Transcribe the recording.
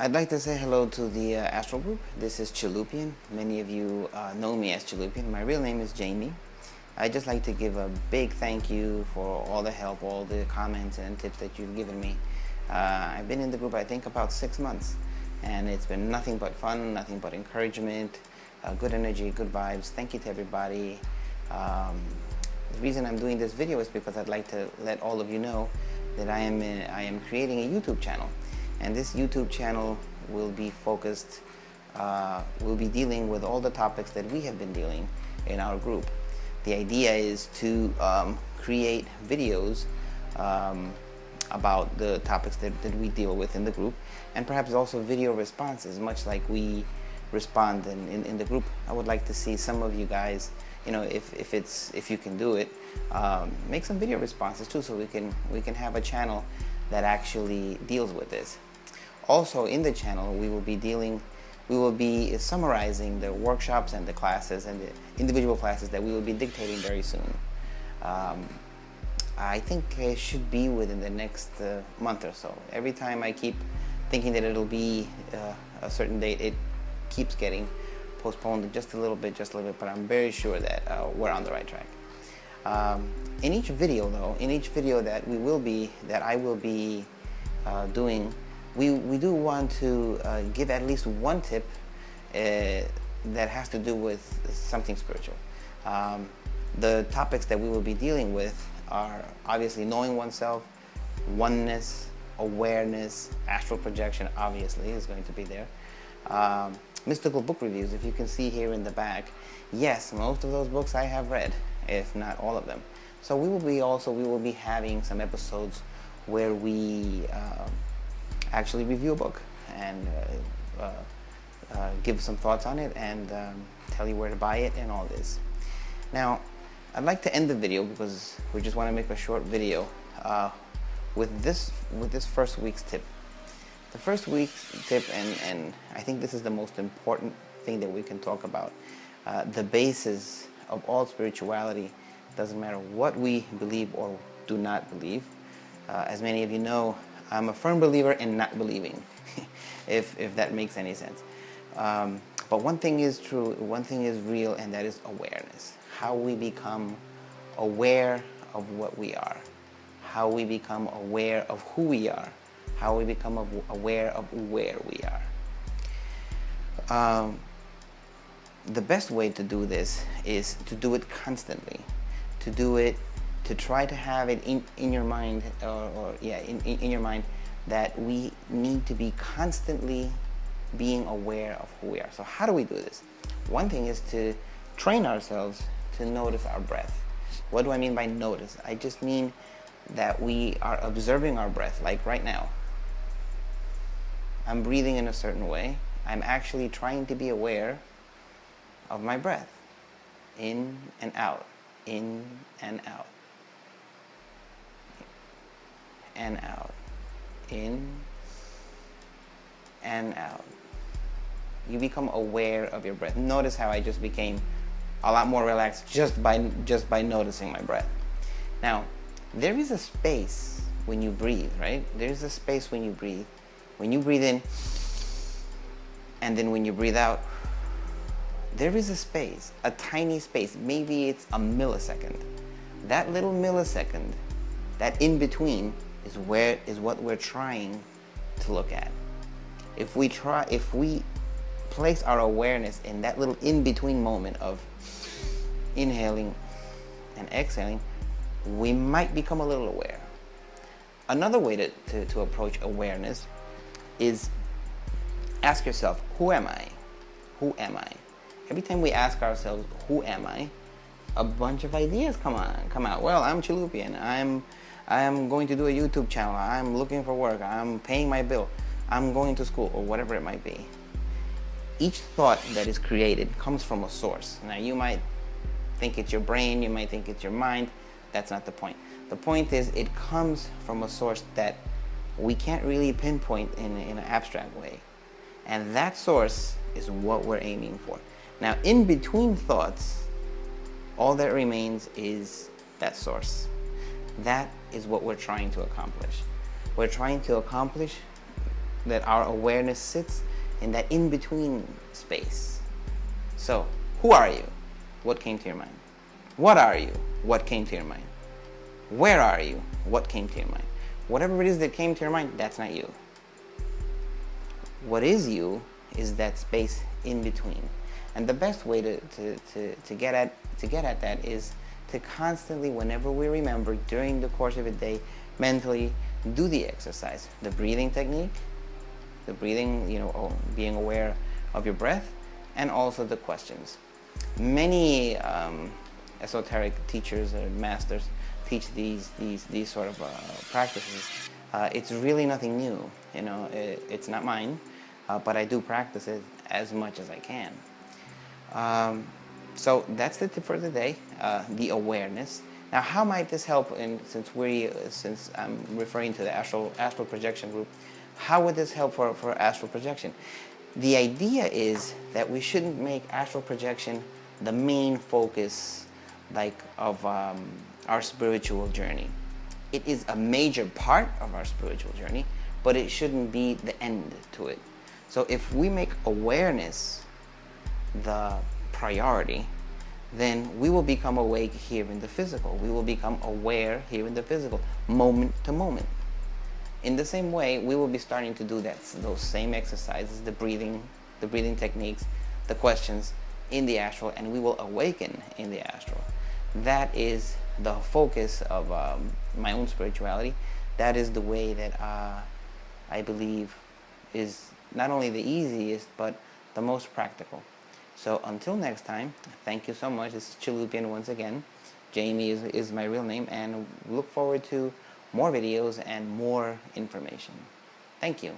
I'd like to say hello to the Astral Group. This is Chalupian. Many of you know me as Chalupian. My real name is Jamie. I'd just like to give a big thank you for all the help, all the comments and tips that you've given me. I've been in the group, I think, about 6 months, and it's been nothing but fun, nothing but encouragement, good energy, good vibes. Thank you to everybody. The reason I'm doing this video is because I'd like to let all of you know that I am creating a YouTube channel. And this YouTube channel will be focused, will be dealing with all the topics that we have been dealing in our group. The idea is to create videos about the topics that we deal with in the group, and perhaps also video responses, much like we respond in the group. I would like to see some of you guys, you know, if you can do it, make some video responses too, so we can have a channel that actually deals with this. Also in the channel, we will be summarizing the workshops and the classes and the individual classes that we will be dictating very soon. I think it should be within the next month or so. Every time I keep thinking that it'll be a certain date, it keeps getting postponed just a little bit, but I'm very sure that we're on the right track. In each video though, that I will be doing, we do want to give at least one tip that has to do with something spiritual. The topics that we will be dealing with are obviously knowing oneself, oneness, awareness, astral projection obviously is going to be there. Mystical book reviews, if you can see here in the back. Yes, most of those books I have read, if not all of them. So we will be having some episodes where we actually review a book and give some thoughts on it and tell you where to buy it and all this. Now, I'd like to end the video because we just want to make a short video with this first week's tip. The first week's tip, and I think this is the most important thing that we can talk about. The basis of all spirituality, doesn't matter what we believe or do not believe. As many of you know, I'm a firm believer in not believing, if that makes any sense. But one thing is true, one thing is real, and that is awareness. How we become aware of what we are. How we become aware of who we are. How we become aware of where we are. The best way to do this is to do it constantly. To do it, to try to have it in your mind, in your mind, that we need to be constantly being aware of who we are. So how do we do this? One thing is to train ourselves to notice our breath. What do I mean by notice? I just mean that we are observing our breath, like right now. I'm breathing in a certain way. I'm actually trying to be aware of my breath. In and out. In and out. And out. In and out. You become aware of your breath. Notice how I just became a lot more relaxed just by noticing my breath. Now, there is a space when you breathe, right? There is a space when you breathe. When you breathe in, and then when you breathe out, there is a space, a tiny space. Maybe it's a millisecond. That little millisecond, that in between, is what we're trying to look at. If we place our awareness in that little in-between moment of inhaling and exhaling, we might become a little aware. Another way to approach awareness is ask yourself, who am I? Who am I? Every time we ask ourselves, who am I? A bunch of ideas come out. Well, I'm Chalupian. I'm going to do a YouTube channel. I'm looking for work. I'm paying my bill. I'm going to school, or whatever it might be. Each thought that is created comes from a source. Now, you might think it's your brain. You might think it's your mind. That's not the point. The point is it comes from a source that we can't really pinpoint in an abstract way. And that source is what we're aiming for. Now, in between thoughts, all that remains is that source. That is what we're trying to accomplish. We're trying to accomplish that our awareness sits in that in-between space. So, who are you? What came to your mind? What are you? What came to your mind? Where are you? What came to your mind? Whatever it is that came to your mind, that's not you. What is you is that space in between. And the best way to get at that is to constantly, whenever we remember during the course of a day, mentally do the exercise, the breathing technique, the breathing, being aware of your breath, and also the questions. Many esoteric teachers or masters teach these sort of practices. It's really nothing new, it's not mine, but I do practice it as much as I can. So that's the tip for the day, the awareness. Now, how might this help? Since I'm referring to the astral projection group, how would this help for astral projection? The idea is that we shouldn't make astral projection the main focus, of our spiritual journey. It is a major part of our spiritual journey, but it shouldn't be the end to it. So if we make awareness the priority, then we will become awake here in the physical. We will become aware here in the physical, moment to moment. In the same way, we will be starting to do those same exercises, the breathing techniques, the questions in the astral, and we will awaken in the astral. That is the focus of my own spirituality. That is the way that I believe is not only the easiest, but the most practical. So until next time, thank you so much. This is Chalupian once again. Jamie is my real name, and look forward to more videos and more information. Thank you.